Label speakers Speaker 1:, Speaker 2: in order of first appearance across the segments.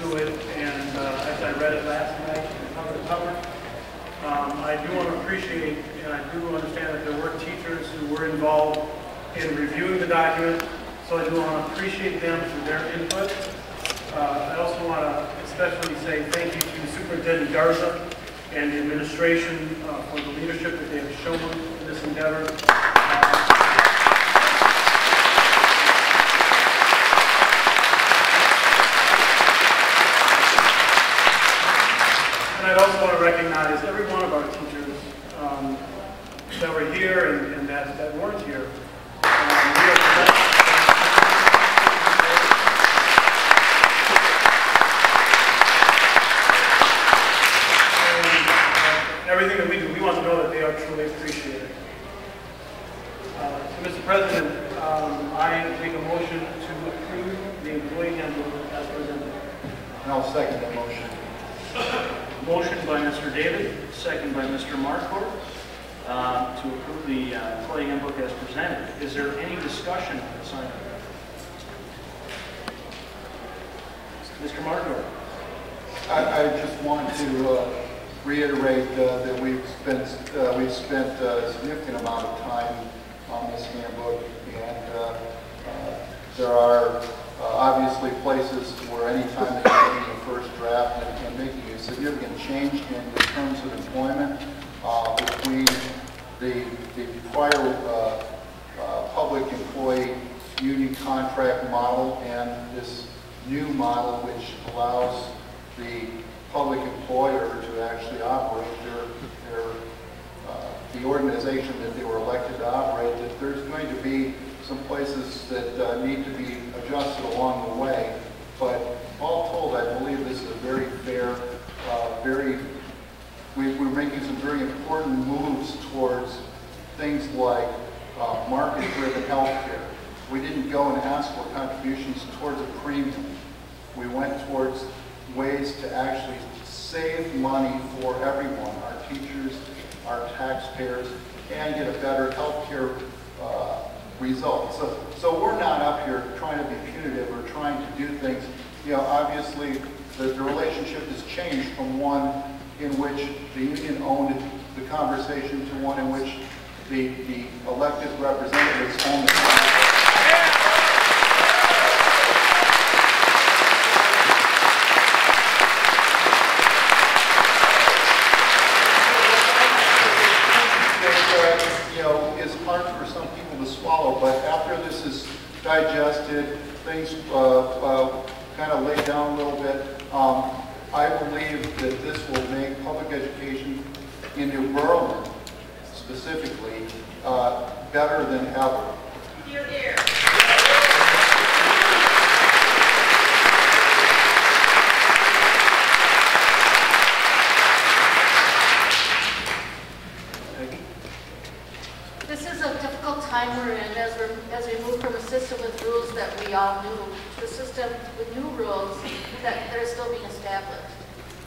Speaker 1: to it, and as I read it last night, cover to cover, I do want to appreciate, and I do understand that there were teachers who were involved in reviewing the document, so I do want to appreciate them for their input. I also want to especially say thank you to Superintendent Garza and the administration for the leadership that they have shown in this endeavor. And I'd also want to recognize every one of our teachers that were here and that weren't here. Everything that we do, we want to know that they are truly appreciated. So, Mr. President, I make a motion to approve the employee handbook as presented.
Speaker 2: And I'll second the motion.
Speaker 1: Motion by Mr. David, second by Mr. Marquardt, to approve the employee handbook as presented. Is there any discussion on this item? Mr. Marquardt.
Speaker 2: I just want to reiterate that we've spent a significant amount of time on this handbook, and there are obviously places where any time that you're making a first draft and making a significant change in the terms of employment between the prior public employee union contract model and this new model, which allows the public employer to actually operate the organization that they were elected to operate, that there's going to be some places that need to be adjusted along the way. But all told, I believe this is a very fair, we're making some very important moves towards things like market-driven health care. We didn't go and ask for contributions towards a premium. We went towards ways to actually save money for everyone, our teachers, our taxpayers, and get a better healthcare result. So we're not up here trying to be punitive or trying to do things. You know, obviously the relationship has changed from one in which the union owned the conversation to one in which the elected representatives own the conversation. But after this is digested, things kind of lay down a little bit, I believe that this will make public education in New Berlin specifically better than ever.
Speaker 3: Hear, hear.
Speaker 4: This is a difficult time we're in as we move from a system with rules that we all knew to a system with new rules that are still being established.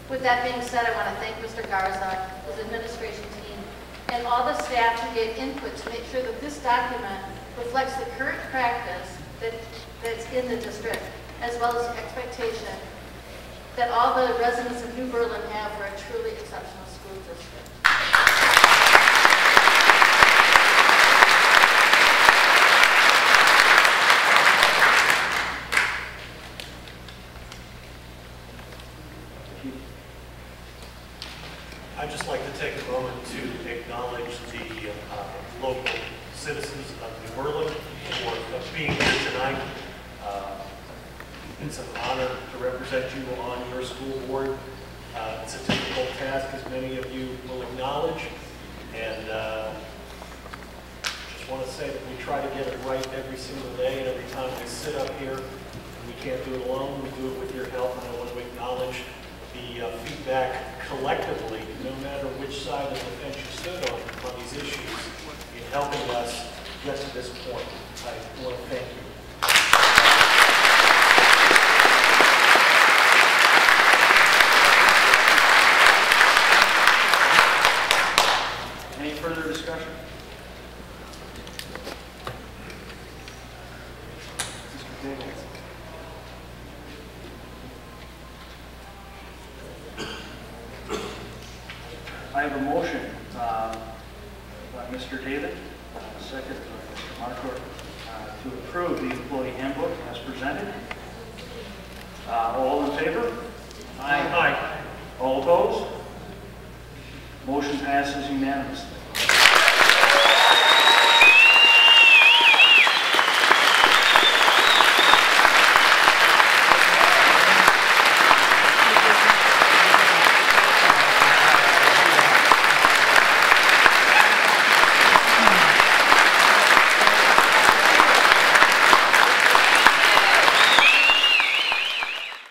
Speaker 4: With that being said, I want to thank Mr. Garza, his administration team, and all the staff who gave input to make sure that this document reflects the current practice that's in the district, as well as the expectation that all the residents of New Berlin have for a truly exceptional school district.
Speaker 5: I'd just like to take a moment to acknowledge the local citizens of New Berlin for being here tonight. It's an honor to represent you on your school board. It's a difficult task, as many of you will acknowledge, and just want to say that we try to get it right every single day, and every time we sit up here, and we can't do it alone, we do it with your help, and I want to acknowledge the feedback collectively, no matter which side of the fence you stood on these issues, in helping us get to this point. I want to thank you.
Speaker 1: Any further discussion? Mr. Davis.
Speaker 3: I have a motion by Mr. David, second by Mr. Markor, to approve the employee handbook as presented. All in favor?
Speaker 5: Aye.
Speaker 3: All opposed? Motion passes unanimously.